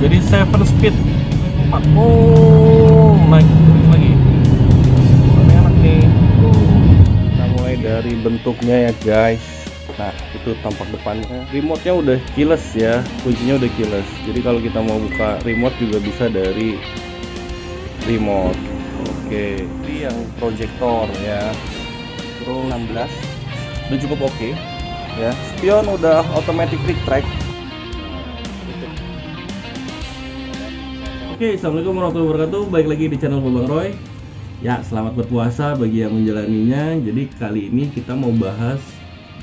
Jadi 7 speed. Oh, naik terus lagi. Ini enak nih. Kita mulai dari bentuknya ya guys. Nah, itu tampak depannya. Remote-nya udah keyless ya, kuncinya udah keyless. Jadi kalau kita mau buka remote juga bisa dari remote. Oke, ini yang proyektor ya. Pro 16 udah cukup oke ya. Spion udah automatic click track. Oke, assalamualaikum warahmatullahi wabarakatuh. Baik lagi di channel Bang Roy. Ya, selamat berpuasa bagi yang menjalaninya. Jadi kali ini kita mau bahas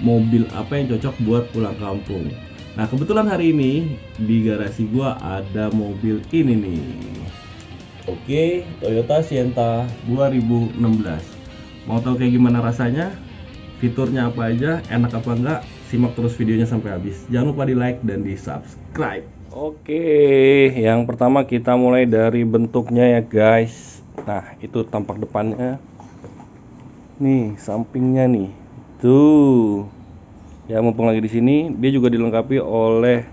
mobil apa yang cocok buat pulang kampung. Nah, kebetulan hari ini di garasi gua ada mobil ini nih. Oke, Toyota Sienna 2016. Mau tahu kayak gimana rasanya? Fiturnya apa aja? Enak apa enggak? Simak terus videonya sampai habis. Jangan lupa di like dan di subscribe. Oke, yang pertama kita mulai dari bentuknya ya guys. Nah, itu tampak depannya. Nih, sampingnya nih. Tuh. Ya, mumpung lagi di sini, dia juga dilengkapi oleh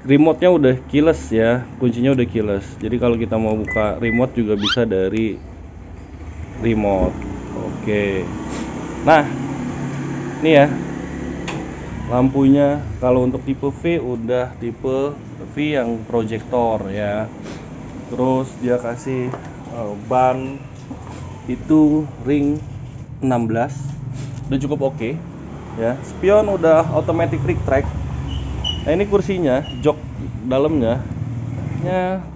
remote-nya udah keyless ya, kuncinya udah keyless. Jadi kalau kita mau buka remote juga bisa dari remote. Oke. Nah, ini ya. Lampunya kalau untuk tipe V udah tipe V yang proyektor ya. Terus dia kasih ban itu ring 16 udah cukup oke ya. Spion udah automatic click track. Nah, ini kursinya, jok dalamnya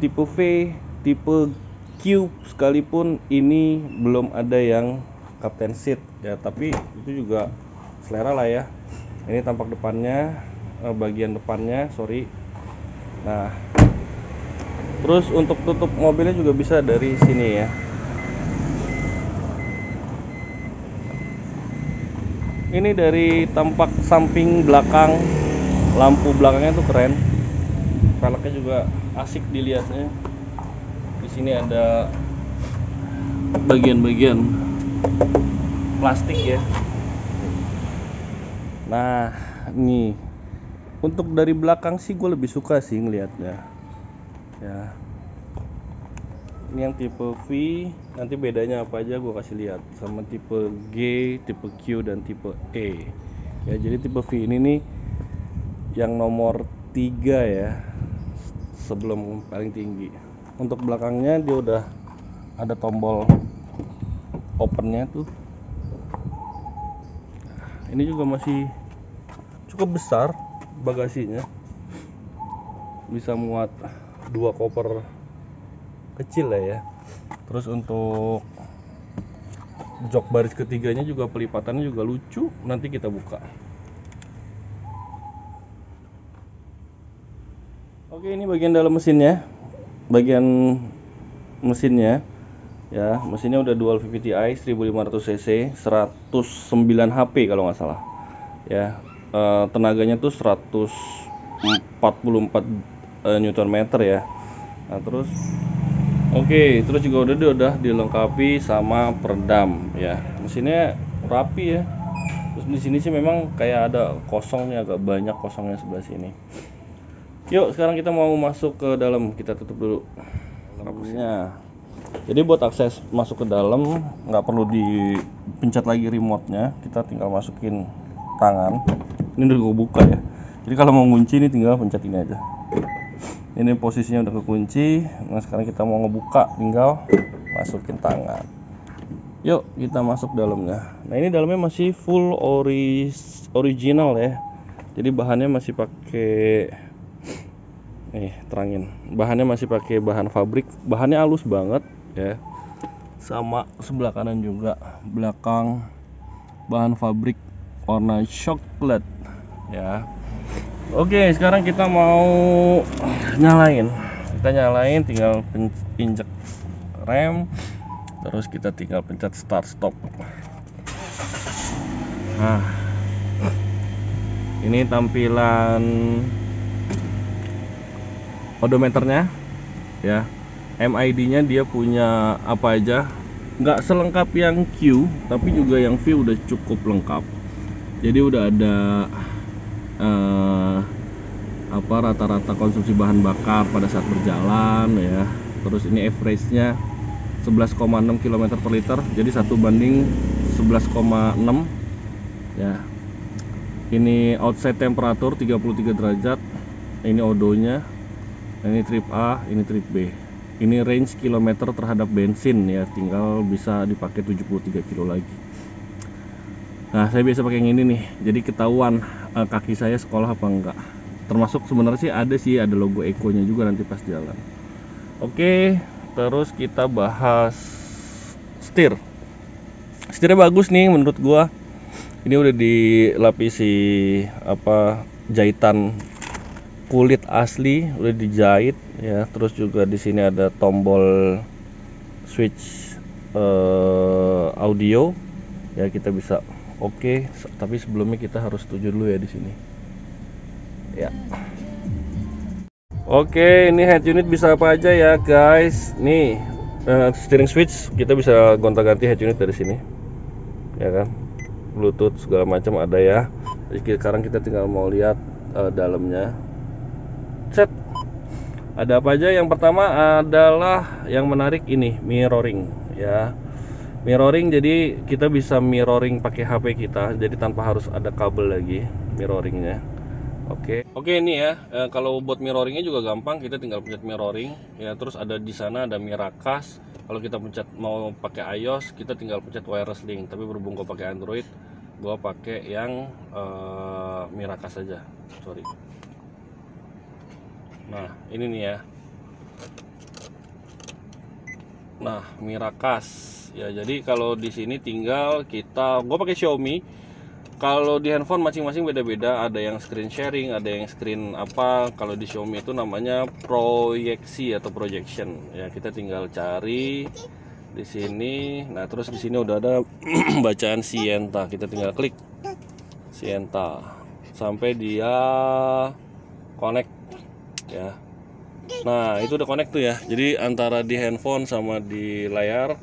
tipe V, tipe Q, sekalipun ini belum ada yang captain seat ya, tapi itu juga selera lah ya. Ini tampak depannya, bagian depannya, sorry. Nah, terus untuk tutup mobilnya juga bisa dari sini ya. Ini dari tampak samping belakang, lampu belakangnya tuh keren. Velgnya juga asik dilihatnya. Di sini ada bagian-bagian plastik ya. Nah, nih untuk dari belakang sih gue lebih suka sih ngelihatnya ya. Ini yang tipe V, nanti bedanya apa aja gue kasih lihat sama tipe G, tipe Q, dan tipe E ya. Jadi tipe V ini nih yang nomor 3 ya, sebelum paling tinggi. Untuk belakangnya dia udah ada tombol opennya tuh. Ini juga masih cukup besar bagasinya, bisa muat 2 koper kecil lah ya. Terus untuk jok baris ketiganya juga pelipatannya juga lucu, nanti kita buka. Oke, ini bagian dalam mesinnya, bagian mesinnya ya. Mesinnya udah dual VVT-i 1500 cc, 109 HP kalau nggak salah ya. Tenaganya tuh 144 Nm ya. Nah, terus terus juga udah dilengkapi sama peredam ya. Mesinnya rapi ya. Terus di sini sih memang kayak ada kosongnya, agak banyak kosongnya sebelah sini. Yuk, sekarang kita mau masuk ke dalam. Kita tutup dulu lampunya. Jadi buat akses masuk ke dalam nggak perlu dipencet lagi remote-nya, kita tinggal masukin tangan. Ini udah gue buka ya. Jadi kalau mau ngunci ini tinggal pencet ini aja. Ini posisinya udah kekunci. Nah, sekarang kita mau ngebuka, tinggal masukin tangan. Yuk, kita masuk dalamnya. Nah, ini dalamnya masih full original ya. Jadi bahannya masih pakai terangin. Bahannya masih pakai bahan fabrik. Bahannya halus banget ya. Sama sebelah kanan juga, belakang bahan fabrik warna coklat ya. Oke, sekarang kita mau nyalain. Kita nyalain, tinggal injek rem, terus kita tinggal pencet start stop. Nah, ini tampilan odometernya ya. MID-nya dia punya apa aja, nggak selengkap yang Q, tapi juga yang V udah cukup lengkap. Jadi udah ada rata-rata konsumsi bahan bakar pada saat berjalan ya. Terus ini average-nya 11,6 km per liter, jadi 1:11,6 ya. Ini outside temperatur 33 derajat. Ini odonya. Ini trip A, ini trip B. Ini range kilometer terhadap bensin ya, tinggal bisa dipakai 73 kilo lagi. Nah, saya biasa pakai yang ini nih, jadi ketahuan kaki saya sekolah apa enggak. Termasuk sebenarnya sih ada logo Eco-nya juga nanti pas jalan. Oke, terus kita bahas setir. Setirnya bagus nih menurut gua. Ini udah dilapisi jahitan kulit asli, udah dijahit ya. Terus juga di sini ada tombol switch audio ya, kita bisa oke. Tapi sebelumnya kita harus setuju dulu ya di sini ya. Oke, ini head unit bisa apa aja ya guys. Nih steering switch kita bisa gonta-ganti head unit dari sini ya kan. Bluetooth segala macam ada ya. Jadi sekarang kita tinggal mau lihat dalamnya. Set. Ada apa aja? Yang pertama adalah yang menarik ini, mirroring ya. Mirroring, jadi kita bisa mirroring pakai HP kita, jadi tanpa harus ada kabel lagi mirroringnya. Oke, ini ya. Kalau buat mirroringnya juga gampang, kita tinggal pencet mirroring ya. Terus ada di sana ada Miracast. Kalau kita pencet mau pakai iOS, kita tinggal pencet wireless link. Tapi berhubung gua pakai Android, gua pakai yang Miracast saja. Sorry. Nah, ini nih ya. Nah, Miracast ya. Jadi kalau di sini tinggal gue pakai Xiaomi. Kalau di handphone masing-masing beda-beda. Ada yang screen sharing, ada yang screen apa. Kalau di Xiaomi itu namanya proyeksi atau projection. Ya, kita tinggal cari di sini. Nah, terus di sini udah ada bacaan Sienta. Kita tinggal klik Sienta sampai dia connect ya. Nah, itu udah connect tuh ya. Jadi antara di handphone sama di layar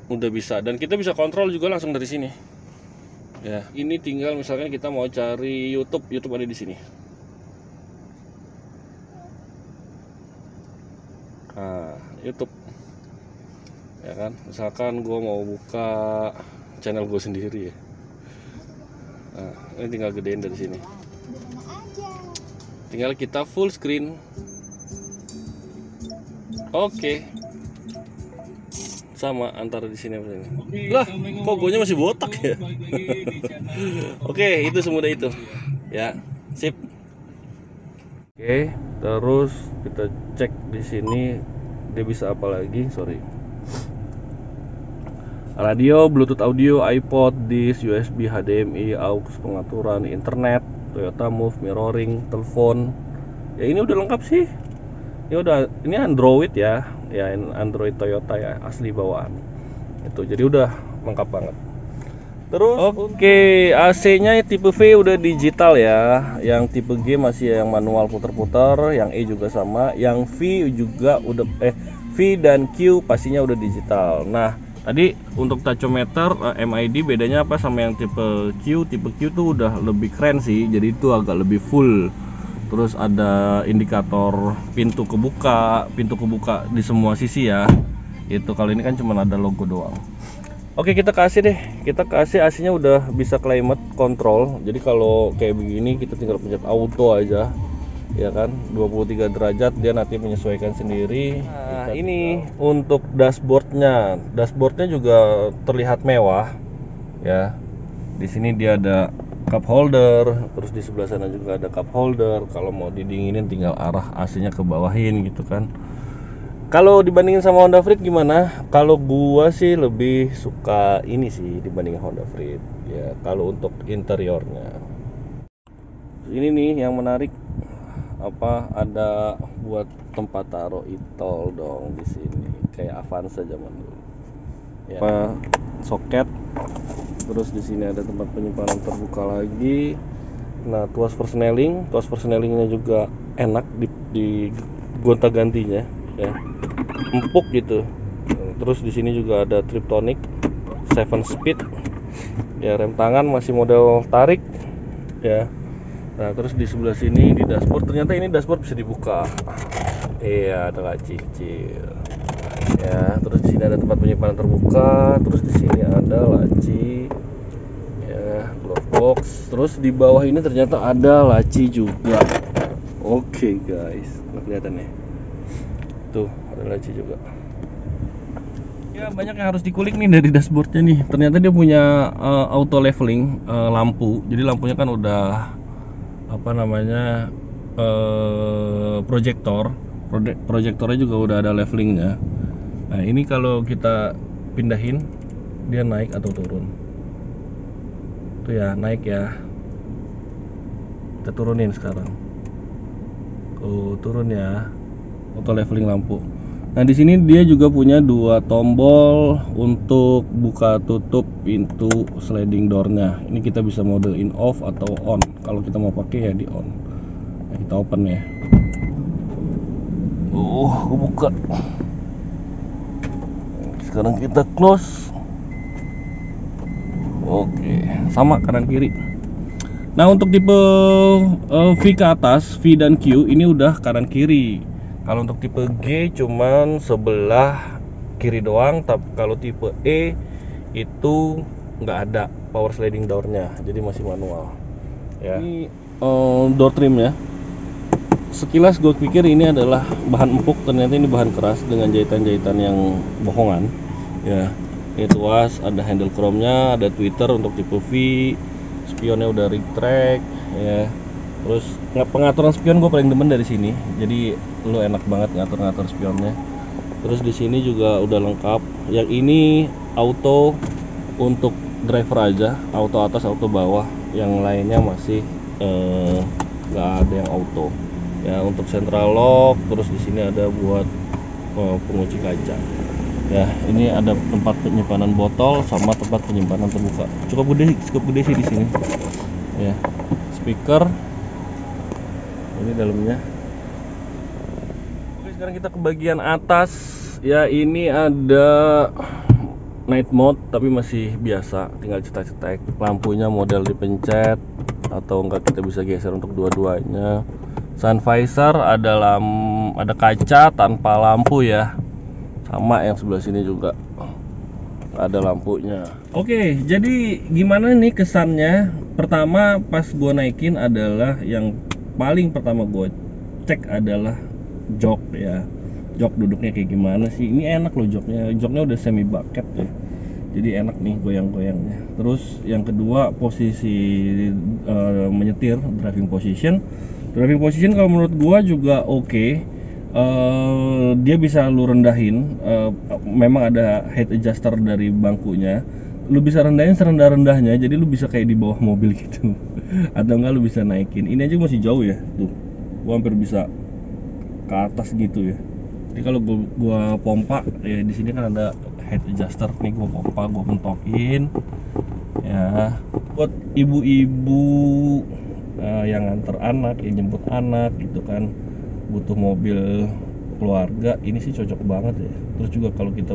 udah bisa, dan kita bisa kontrol juga langsung dari sini ya. Ini tinggal misalkan kita mau cari YouTube ada di sini. Nah, YouTube ya kan. Misalkan gue mau buka channel gue sendiri ya. Nah, ini tinggal gedein dari sini. Tinggal kita full screen. Oke. Sama antara di sini sama sini. Lah, kok gonya masih botak ya? Oke, itu semudah itu. Ya, sip. Oke, terus kita cek di sini dia bisa apa lagi? Sorry. Radio, Bluetooth audio, iPod, disk, USB, HDMI, aux, pengaturan internet, Toyota Move, mirroring, telepon. Ya ini udah lengkap sih. Ini Android ya. Ya Android Toyota ya, asli bawaan. Itu jadi udah lengkap banget. Terus oke, AC-nya tipe V udah digital ya. Yang tipe G masih yang manual putar-putar, yang E juga sama, yang V juga udah V dan Q pastinya udah digital. Nah, tadi untuk tachometer MID bedanya apa sama yang tipe Q? Tipe Q tuh udah lebih keren sih, jadi itu agak lebih full. Terus ada indikator pintu kebuka di semua sisi ya. Itu kalau ini kan cuma ada logo doang. Oke, kita kasih AC-nya udah bisa climate control. Jadi kalau kayak begini kita tinggal pencet auto aja. Ya kan, 23 derajat dia nanti menyesuaikan sendiri. Nah, ini untuk dashboardnya juga terlihat mewah ya. Di sini dia ada cup holder, terus di sebelah sana juga ada cup holder. Kalau mau didinginin tinggal arah AC-nya ke bawahin gitu kan. Kalau dibandingin sama Honda Freed gimana? Kalau gua sih lebih suka ini sih dibandingin Honda Freed ya. Kalau untuk interiornya, ini nih yang menarik, ada buat tempat taruh e-tol dong di sini, kayak Avanza zaman dulu. Ya. Soket. Terus di sini ada tempat penyimpanan terbuka lagi. Nah, tuas persnelingnya juga enak di gonta-gantinya ya. Empuk gitu. Terus di sini juga ada Triptonic 7 speed. Ya, rem tangan masih model tarik ya. Nah, terus di sebelah sini di dashboard, ternyata ini dashboard bisa dibuka. Iya, ada laci kecil. Ya, terus di sini ada tempat penyimpanan terbuka, terus di sini ada laci ya, glove box. Terus di bawah ini ternyata ada laci juga. Oke, guys. Nggak kelihatan ya? Tuh, ada laci juga. Ya, banyak yang harus dikulik nih dari dashboardnya nih. Ternyata dia punya auto leveling lampu. Jadi lampunya kan udah apa namanya proyektornya juga udah ada levelingnya. Nah, ini kalau kita pindahin dia naik atau turun. Tuh ya, naik ya. Kita turunin sekarang. Turun ya. Auto leveling lampu. Nah, di sini dia juga punya dua tombol untuk buka tutup pintu sliding door-nya. Ini kita bisa mode in off atau on. Kalau kita mau pakai ya di on. Nah, kita open ya. Buka. Sekarang kita close. Oke, sama kanan kiri. Nah, untuk tipe V ke atas, V dan Q ini udah kanan kiri. Kalau untuk tipe G cuman sebelah kiri doang, tapi kalau tipe E itu nggak ada power sliding door-nya, jadi masih manual. Ya. Ini door trim ya. Sekilas gue pikir ini adalah bahan empuk, ternyata ini bahan keras dengan jahitan-jahitan yang bohongan. Ya, ini tuas, ada handle chrome-nya, ada tweeter untuk tipe V, spionnya udah retract, ya. Terus pengaturan spion gue paling demen dari sini, jadi lu enak banget ngatur-ngatur spionnya. Terus di sini juga udah lengkap. Yang ini auto untuk driver aja, auto atas, auto bawah. Yang lainnya masih nggak ada yang auto. Ya, untuk central lock. Terus di sini ada buat pengunci kaca. Ya, ini ada tempat penyimpanan botol sama tempat penyimpanan terbuka. Cukup gede sih di sini. Ya, speaker. Ini dalamnya. Oke, sekarang kita ke bagian atas. Ya, ini ada night mode tapi masih biasa, tinggal cetak-cetak. Lampunya model dipencet atau enggak kita bisa geser untuk dua-duanya. Sun visor ada kaca tanpa lampu ya. Sama yang sebelah sini juga ada lampunya. Oke, jadi gimana nih kesannya? Pertama pas gua naikin adalah yang paling pertama gue cek adalah jok ya. Jok duduknya kayak gimana sih? Ini enak loh joknya. Joknya udah semi bucket ya. Jadi enak nih goyang-goyangnya. Terus yang kedua posisi menyetir, driving position. Driving position kalau menurut gue juga oke. Dia bisa lu rendahin. Memang ada head adjuster dari bangkunya. Lu bisa rendahin serendah-rendahnya, jadi lu bisa kayak di bawah mobil gitu. Atau enggak lu bisa naikin. Ini aja masih jauh ya, tuh. Gua hampir bisa ke atas gitu ya. Jadi kalau gua pompa ya, di sini kan ada head adjuster nih, gua pompa, gua pentokin. Ya, buat ibu-ibu yang nganter anak, yang jemput anak gitu kan, butuh mobil keluarga, ini sih cocok banget ya. Terus juga kalau kita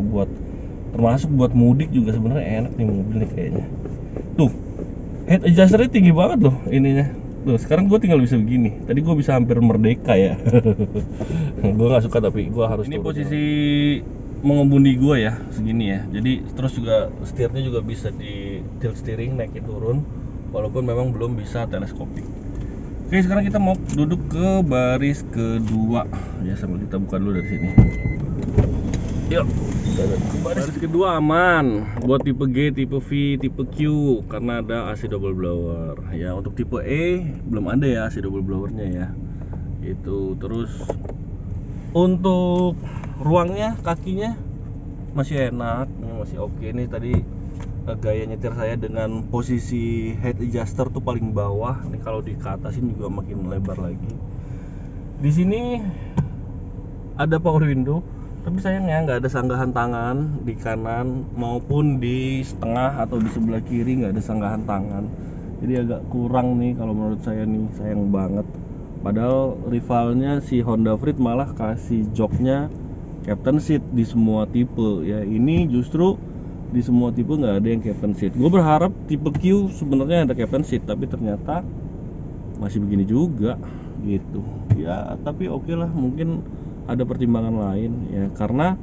termasuk buat mudik juga sebenarnya enak nih mobil nih kayaknya. Tuh, head adjusternya tinggi banget loh ininya. Tuh, sekarang gue tinggal bisa begini. Tadi gue bisa hampir merdeka ya. Gue nggak suka tapi gue harus. Ini posisi mengemudi gue ya, segini ya. Jadi terus juga setirnya juga bisa di tilt steering, naikin turun. Walaupun memang belum bisa teleskopik. Oke, sekarang kita mau duduk ke baris kedua. Ya, sambil kita buka dulu dari sini. Yuk, baris kedua aman buat tipe G, tipe V, tipe Q karena ada AC double blower. Ya, untuk tipe E belum ada ya AC double blowernya ya. Itu terus untuk ruangnya, kakinya masih enak, masih oke. Nih tadi gaya nyetir saya dengan posisi head adjuster tuh paling bawah. Nih kalau dikatasin juga makin lebar lagi. Di sini ada power window. Tapi sayangnya nggak ada sanggahan tangan di kanan maupun di setengah atau di sebelah kiri, nggak ada sanggahan tangan. Jadi agak kurang nih kalau menurut saya nih, sayang banget. Padahal rivalnya si Honda Freed malah kasih joknya captain seat di semua tipe. Ya, ini justru di semua tipe nggak ada yang captain seat. Gue berharap tipe Q sebenarnya ada captain seat, tapi ternyata masih begini juga gitu ya. Tapi oke lah, mungkin ada pertimbangan lain ya, karena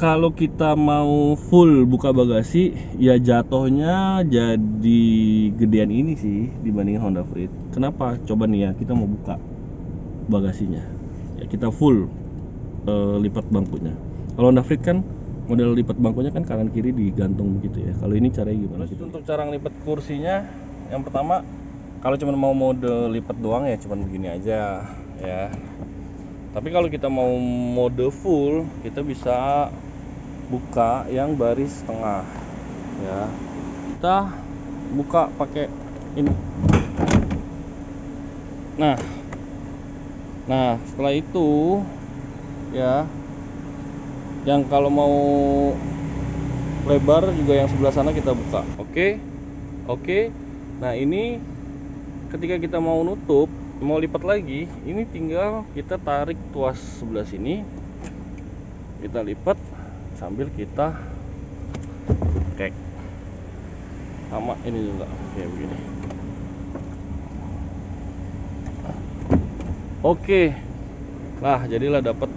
kalau kita mau full buka bagasi ya jatuhnya jadi gedean ini sih dibanding Honda Freed. Kenapa? Coba nih ya, kita mau buka bagasinya ya, kita full lipat bangkunya. Kalau Honda Freed kan model lipat bangkunya kan kanan kiri digantung begitu ya. Kalau ini caranya gimana? Terus untuk cara lipat kursinya, yang pertama kalau cuma mau mode lipat doang ya cuman begini aja ya. Tapi kalau kita mau mode full, kita bisa buka yang baris tengah ya. Kita buka pakai ini. Nah, setelah itu ya, yang kalau mau lebar juga yang sebelah sana kita buka. Oke. Nah, ini ketika kita mau nutup, mau lipat lagi, ini tinggal kita tarik tuas sebelah sini, kita lipat sambil kita kek sama ini juga kayak begini. Oke lah, jadilah dapat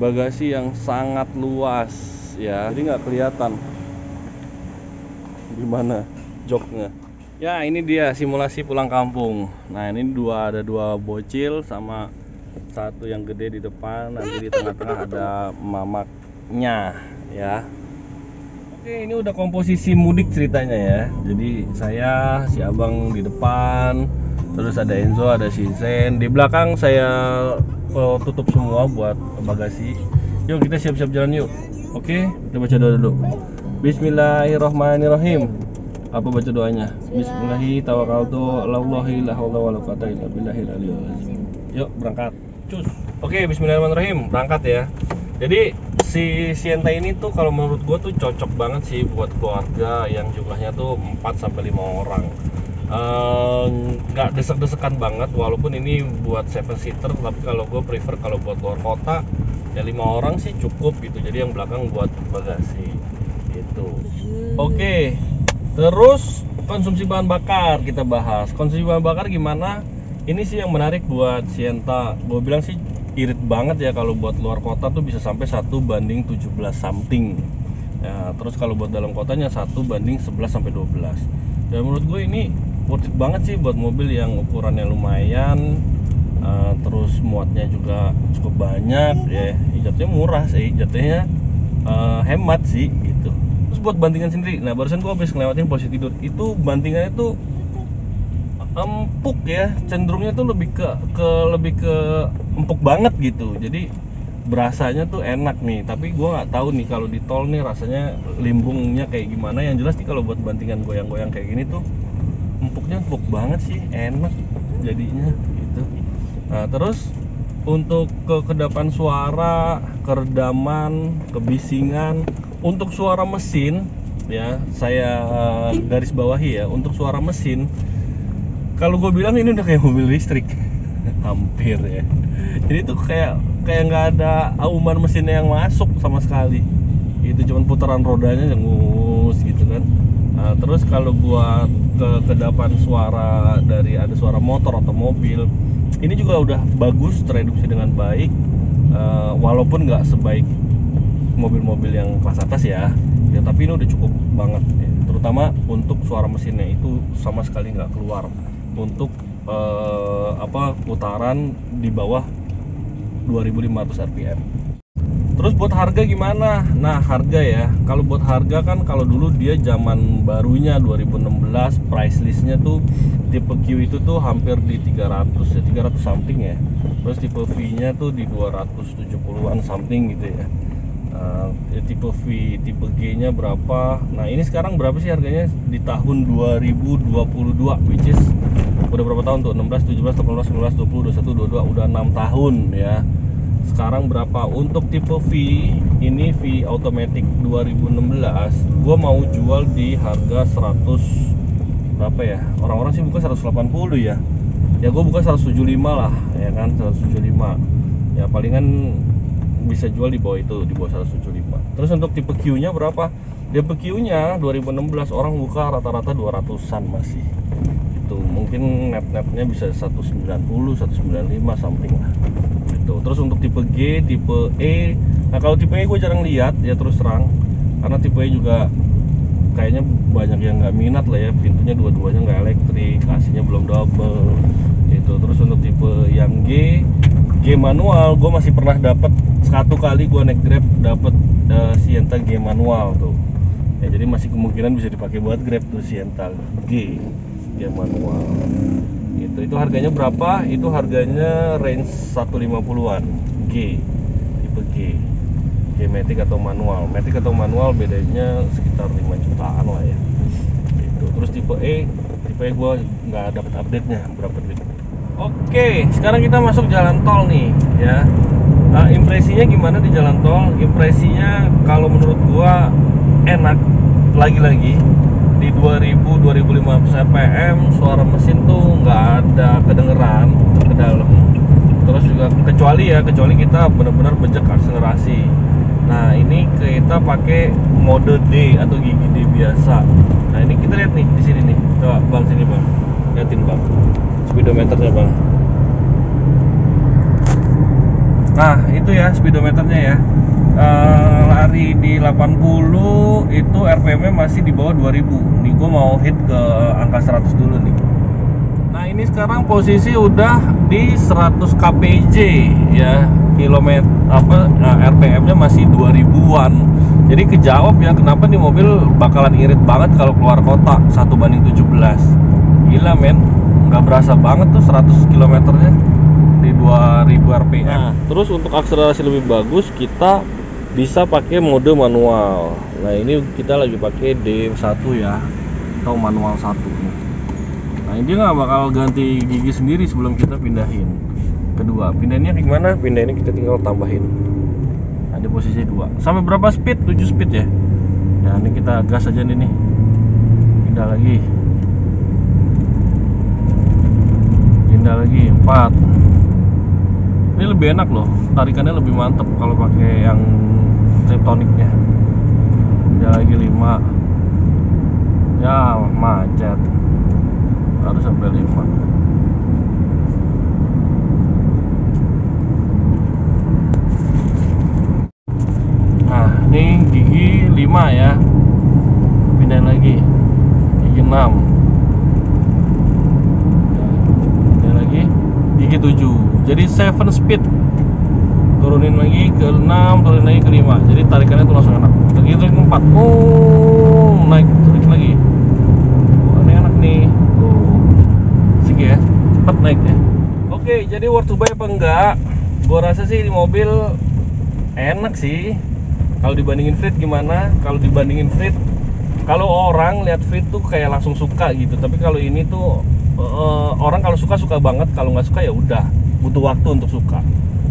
bagasi yang sangat luas ya, jadi nggak kelihatan gimana joknya. Ya, ini dia simulasi pulang kampung. Nah, ini ada dua bocil sama satu yang gede di depan, nanti di tengah-tengah ada mamaknya ya. Oke, ini udah komposisi mudik ceritanya ya. Jadi saya, si abang di depan, terus ada Enzo, ada Shinsen di belakang. Saya tutup semua buat bagasi. Yuk kita siap-siap jalan yuk. Oke, kita baca doa dulu. Bismillahirrahmanirrahim. Apa baca doanya? Bismillahi tawakkaltu alallahi la haula wala quwata illa billahil aliyil azim. Yuk berangkat. Cus. Oke, bismillahirrahmanirrahim. Berangkat ya. Jadi si Sienta ini tuh kalau menurut gue tuh cocok banget sih buat keluarga yang jumlahnya tuh 4 sampai 5 orang. Nggak desek-desekan banget, walaupun ini buat 7 seater, tapi kalau gue prefer kalau buat luar kota ya 5 orang sih cukup gitu. Jadi yang belakang buat bagasi gitu. Oke. Terus konsumsi bahan bakar kita bahas. Konsumsi bahan bakar gimana? Ini sih yang menarik buat Sienta. Gue bilang sih irit banget ya kalau buat luar kota tuh bisa sampai 1:17 something. Ya, terus kalau buat dalam kotanya 1:11 sampai 12. Dan menurut gue ini worth it banget sih buat mobil yang ukurannya lumayan, terus muatnya juga cukup banyak ya. Jatuhnya murah sih, jatuhnya hemat sih gitu. Terus buat bantingan sendiri, nah barusan gue habis ngelewatin posisi tidur, itu bantingannya tuh empuk ya, cenderungnya tuh lebih ke empuk banget gitu. Jadi berasanya tuh enak nih, tapi gue nggak tahu nih kalau di tol nih rasanya limbungnya kayak gimana. Yang jelas nih kalau buat bantingan goyang-goyang kayak gini tuh empuknya empuk banget sih, enak jadinya gitu. Nah terus untuk kekedapan suara, keredaman, kebisingan, untuk suara mesin ya saya garis bawahi ya, untuk suara mesin kalau gue bilang ini udah kayak mobil listrik hampir ya. Jadi tuh kayak nggak ada auman mesinnya yang masuk sama sekali, itu cuman putaran rodanya yang ngus gitu kan. Nah, terus kalau buat kekedapan suara dari ada suara motor atau mobil, ini juga udah bagus, tereduksi dengan baik, walaupun nggak sebaik mobil-mobil yang kelas atas ya, tapi ini udah cukup banget ya. Terutama untuk suara mesinnya itu sama sekali nggak keluar untuk putaran di bawah 2500 rpm. Terus buat harga gimana? Nah harga ya, kalau buat harga kan kalau dulu dia zaman barunya 2016 price listnya tuh tipe Q itu tuh hampir di 300 something ya. Terus tipe V nya tuh di 270-an something gitu ya. Tipe V, tipe G nya berapa? Nah ini sekarang berapa sih harganya di tahun 2022, which is udah berapa tahun tuh? 16, 17, 18, 19, 20, 21, 22, udah 6 tahun ya. Sekarang berapa untuk tipe V? Ini V automatic 2016 gua mau jual di harga 100 berapa ya? Orang-orang sih buka 180 ya. Ya gua buka 175 lah ya kan, 175. Ya palingan bisa jual di bawah itu, di bawah 175. Terus untuk tipe Q nya berapa? Tipe Q nya 2016 orang buka rata-rata 200-an masih. Itu gitu. Mungkin net-netnya bisa 190, 195 something lah gitu. Terus untuk tipe G, tipe E, nah kalau tipe E gue jarang lihat ya terus terang, karena tipe E juga kayaknya banyak yang nggak minat lah ya, pintunya dua-duanya nggak elektrik, AC-nya belum double gitu. Terus untuk tipe yang G manual, gue masih pernah dapat satu kali gue naik Grab dapat Sienta G manual tuh ya, jadi masih kemungkinan bisa dipakai buat Grab tuh Sienta G manual itu harganya berapa? Itu harganya range 150-an G, tipe G Matic atau manual. Matic atau manual bedanya sekitar 5 jutaan lah ya itu. Terus tipe E gue nggak dapat update nya berapa duit. Oke, sekarang kita masuk jalan tol nih ya. Nah, impresinya gimana di jalan tol? Impresinya kalau menurut gua enak. Lagi-lagi di 2000-2015 rpm suara mesin tuh nggak ada kedengeran ke dalam. Terus juga kecuali kita benar-benar bejek akselerasi. Nah, ini kita pakai mode D atau gigi D biasa. Nah, ini kita lihat nih di sini nih. Coba Bang, sini Bang. Lihatin Bang. Speedometernya Bang. Nah itu ya speedometernya ya, lari di 80 itu RPM nya masih di bawah 2000. Nih gue mau hit ke angka 100 dulu nih. Nah ini sekarang posisi udah di 100 kpj ya, kilometer RPM nya masih 2000-an. Jadi kejawab ya kenapa nih mobil bakalan irit banget kalau keluar kota 1:17. Gila men, nggak berasa banget tuh 100 km-nya di 2000 rpm. Nah, terus untuk akselerasi lebih bagus kita bisa pakai mode manual. Nah, ini kita lagi pakai D1 ya, atau manual 1 nih. Nah, ini nggak bakal ganti gigi sendiri sebelum kita pindahin kedua. Pindahinnya gimana? Pindahinnya kita tinggal tambahin. Nah, di posisi 2. Sampai berapa speed? 7 speed ya. Ya, ini kita gas aja nih. Pindah lagi. Pindah lagi 4. Ini lebih enak loh, tarikannya lebih mantep kalau pakai yang triptoniknya. Pindah lagi 5. Ya macet, harus sampai 5. Nah ini gigi 5 ya, pindahin lagi gigi 6. Pindahin lagi gigi 7. Jadi 7 speed, turunin lagi ke 6, turunin lagi ke 5. Jadi tarikannya tuh langsung enak. Lagi tarik 4. Oh, naik tarik lagi. Oh, ini enak nih. Oh, asik ya, cepet naiknya. Oke, jadi worth to buy apa enggak? Gua rasa sih di mobil enak sih. Kalau dibandingin Freed gimana? Kalau dibandingin Freed, kalau orang lihat Freed tuh kayak langsung suka gitu. Tapi kalau ini tuh orang kalau suka banget, kalau nggak suka ya udah, butuh waktu untuk suka.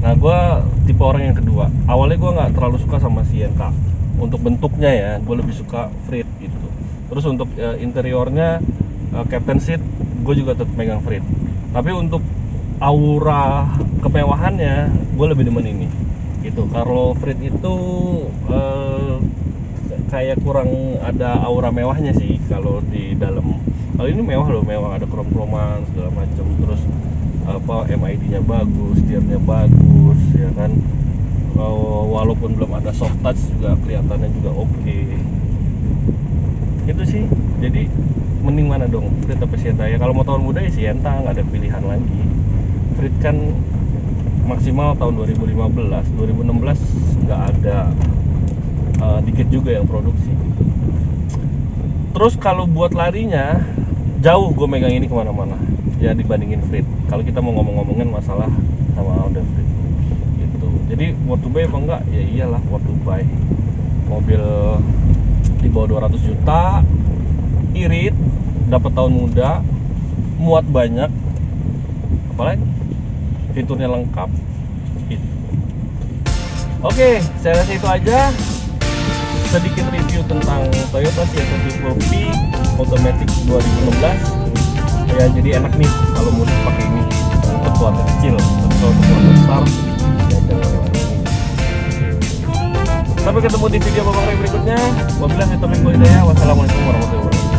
Nah gue tipe orang yang kedua. Awalnya gue nggak terlalu suka sama Sienta untuk bentuknya ya, gue lebih suka Freed gitu. Terus untuk interiornya Captain Seat gue juga tetap megang Freed. Tapi untuk aura kemewahannya gue lebih demen ini gitu. Kalau Freed itu kayak kurang ada aura mewahnya sih kalau di dalam. Kalau ini mewah loh, mewah, ada krom-kroman segala macam. Terus MID-nya bagus, setirnya bagus ya kan. Walaupun belum ada soft touch juga kelihatannya juga oke. Itu sih. Jadi mending mana dong, Freed atau Sienta ya? Kalau mau tahun muda ya Sienta, nggak ada pilihan lagi. Freed kan maksimal tahun 2015, 2016 nggak ada, dikit juga yang produksi. Terus kalau buat larinya jauh, gue megang ini kemana-mana ya dibandingin Freed. Kalau kita mau ngomongin masalah sama Honda Freed gitu. Jadi worth to buy apa enggak? Ya iyalah worth to buy. Mobil di bawah 200 juta, irit, dapat tahun muda, muat banyak, apalagi fiturnya lengkap gitu. Oke, saya rasa itu aja sedikit review tentang Toyota Sienta P4V Automatic 2016 ya. Jadi enak nih kalau mudik pakai ini untuk keluarga kecil. Tapi kalau untuk keluarga besar ya jangan ini. Sampai ketemu di video Bang Ray berikutnya. Wabillahi taufiq wal hidayah. Wassalamualaikum warahmatullahi wabarakatuh.